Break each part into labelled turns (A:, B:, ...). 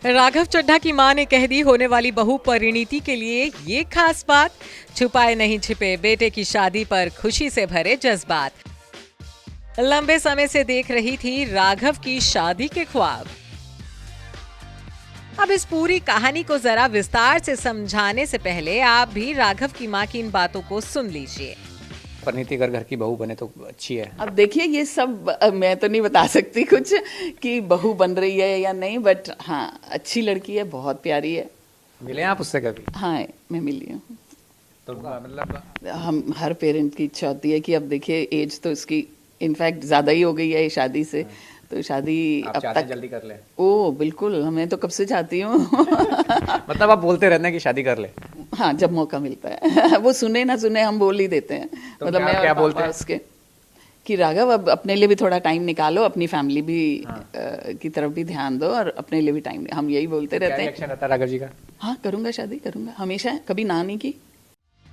A: राघव चड्ढा की मां ने कह दी होने वाली बहू परिणीति के लिए ये खास बात। छुपाए नहीं छिपे बेटे की शादी पर खुशी से भरे जज्बात। लंबे समय से देख रही थी राघव की शादी के ख्वाब। अब इस पूरी कहानी को जरा विस्तार से समझाने से पहले आप भी राघव की मां की इन बातों को सुन लीजिए।
B: परिणीति अगर घर की बहू बने तो अच्छी है।
C: अब देखिए ये सब मैं तो नहीं बता सकती कुछ कि बहू बन रही है या नहीं, बट हाँ अच्छी लड़की है, बहुत प्यारी है।
B: मिले आप उससे कभी?
C: हाँ मैं मिली हूँ।
B: तो मतलब
C: हम हर पेरेंट की इच्छा होती है कि अब देखिए एज तो इसकी इनफैक्ट ज़्यादा ही हो गई है शादी से, तो शादी
B: आप
C: अब
B: चाहते
C: तक
B: हैं जल्दी कर ले?
C: ओ बिल्कुल, मैं तो कब से चाहती हूँ।
B: मतलब आप बोलते रहते हैं कि शादी कर ले?
C: हाँ जब मौका मिलता है। वो सुने ना सुने हम बोल ही देते हैं।
B: तो
C: मतलब मैं
B: क्या बोलते हैं
C: उसके कि राघव अब अपने लिए भी थोड़ा टाइम निकालो, अपनी फैमिली भी की तरफ भी ध्यान दो और अपने लिए भी टाइम, हम यही बोलते रहते हैं।
B: रिएक्शन रहता है राघव जी का?
C: हाँ करूंगा, शादी करूंगा, हमेशा, कभी ना नहीं की।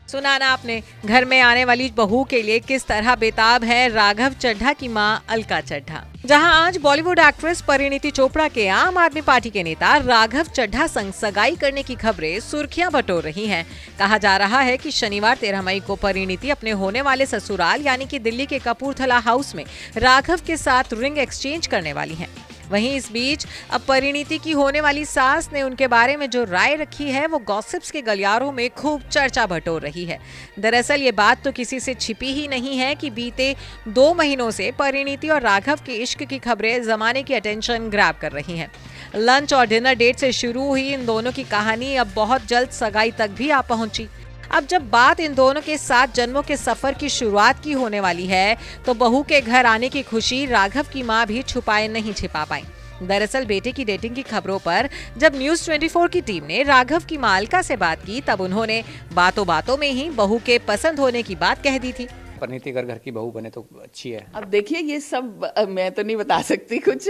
A: सुना ना आपने, घर में आने वाली बहू के लिए किस तरह बेताब है राघव चड्ढा की मां अलका चड्ढा। जहां आज बॉलीवुड एक्ट्रेस परिणीति चोपड़ा के आम आदमी पार्टी के नेता राघव चड्ढा संग सगाई करने की खबरें सुर्खियां बटोर रही हैं। कहा जा रहा है कि शनिवार 13 मई को परिणीति अपने होने वाले ससुराल यानी कि दिल्ली के कपूरथला हाउस में राघव के साथ रिंग एक्सचेंज करने वाली हैं। वहीं इस बीच अब परिणीति की होने वाली सास ने उनके बारे में जो राय रखी है वो गॉसिप्स के गलियारों में खूब चर्चा बटोर रही है। दरअसल ये बात तो किसी से छिपी ही नहीं है कि बीते 2 महीनों से परिणीति और राघव के इश्क की खबरें जमाने की अटेंशन ग्रैब कर रही हैं। लंच और डिनर डेट से शुरू हुई इन दोनों की कहानी अब बहुत जल्द सगाई तक भी आ पहुंची। अब जब बात इन दोनों के 7 जन्मों के सफर की शुरुआत की होने वाली है, तो बहू के घर आने की खुशी राघव की मां भी छुपाए नहीं छिपा पाई। दरअसल बेटे की डेटिंग की खबरों पर जब न्यूज़ 24 की टीम ने राघव की मां अलका से बात की, तब उन्होंने बातों बातों में ही बहू के पसंद होने की बात कह दी थी।
B: परिणीति अगर घर की बहू बने तो अच्छी है।
C: अब देखिए ये सब मैं तो नहीं बता सकती कुछ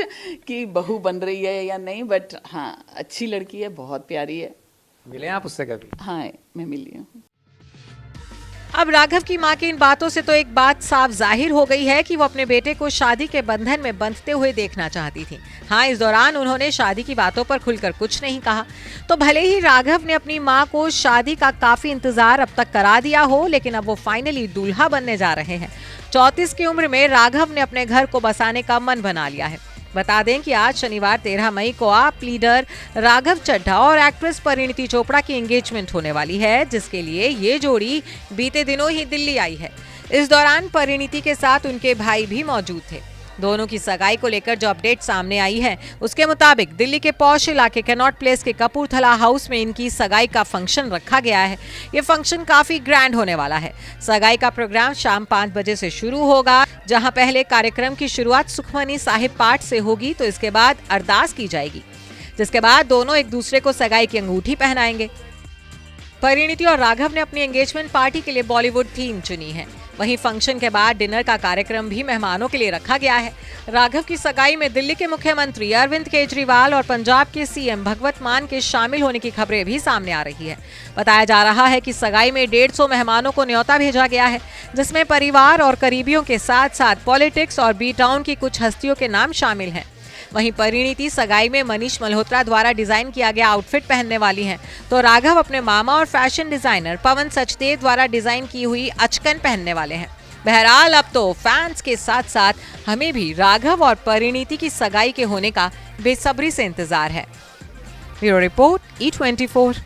C: कि बहू बन रही है या नहीं, बट हाँ अच्छी लड़की है, बहुत प्यारी है।
B: मिले आप उससे कभी?
C: हाँ मैं मिली हूँ।
A: अब राघव की मां की इन बातों से तो एक बात साफ जाहिर हो गई है कि वो अपने बेटे को शादी के बंधन में बंधते हुए देखना चाहती थी। हाँ, इस दौरान उन्होंने शादी की बातों पर खुलकर कुछ नहीं कहा। तो भले ही राघव ने अपनी मां को शादी का काफी इंतजार अब तक करा दिया हो, लेकिन अब वो फाइनली दूल्हा बनने जा रहे हैं। 34 की उम्र में राघव ने अपने घर को बसाने का मन बना लिया है। बता दें कि आज शनिवार 13 मई को आप लीडर राघव चड्ढा और एक्ट्रेस परिणीति चोपड़ा की एंगेजमेंट होने वाली है, जिसके लिए ये जोड़ी बीते दिनों ही दिल्ली आई है। इस दौरान परिणीति के साथ उनके भाई भी मौजूद थे। दोनों की सगाई को लेकर जो अपडेट सामने आई है, उसके मुताबिक दिल्ली के पॉश इलाके कैनॉट प्लेस के कपूरथला हाउस में इनकी सगाई का फंक्शन रखा गया है। ये फंक्शन काफी ग्रैंड होने वाला है। सगाई का प्रोग्राम शाम 5 बजे से शुरू होगा, जहां पहले कार्यक्रम की शुरुआत सुखमनी साहिब पाठ से होगी, तो इसके बाद अरदास की जाएगी, जिसके बाद दोनों एक दूसरे को सगाई की अंगूठी पहनाएंगे। परिणीति और राघव ने अपनी एंगेजमेंट पार्टी के लिए बॉलीवुड थीम चुनी है। वहीं फंक्शन के बाद डिनर का कार्यक्रम भी मेहमानों के लिए रखा गया है। राघव की सगाई में दिल्ली के मुख्यमंत्री अरविंद केजरीवाल और पंजाब के सीएम भगवत मान के शामिल होने की खबरें भी सामने आ रही है। बताया जा रहा है कि सगाई में 150 मेहमानों को न्योता भेजा गया है, जिसमें परिवार और करीबियों के साथ साथ पॉलिटिक्स और बी टाउन की कुछ हस्तियों के नाम शामिल हैं। वहीं परिणीति सगाई में मनीष मल्होत्रा द्वारा डिजाइन किया गया आउटफिट पहनने वाली हैं, तो राघव अपने मामा और फैशन डिजाइनर पवन सचदेव द्वारा डिजाइन की हुई अचकन पहनने वाले हैं। बहरहाल अब तो फैंस के साथ साथ हमें भी राघव और परिणीति की सगाई के होने का बेसब्री से इंतजार है। Bureau report E24।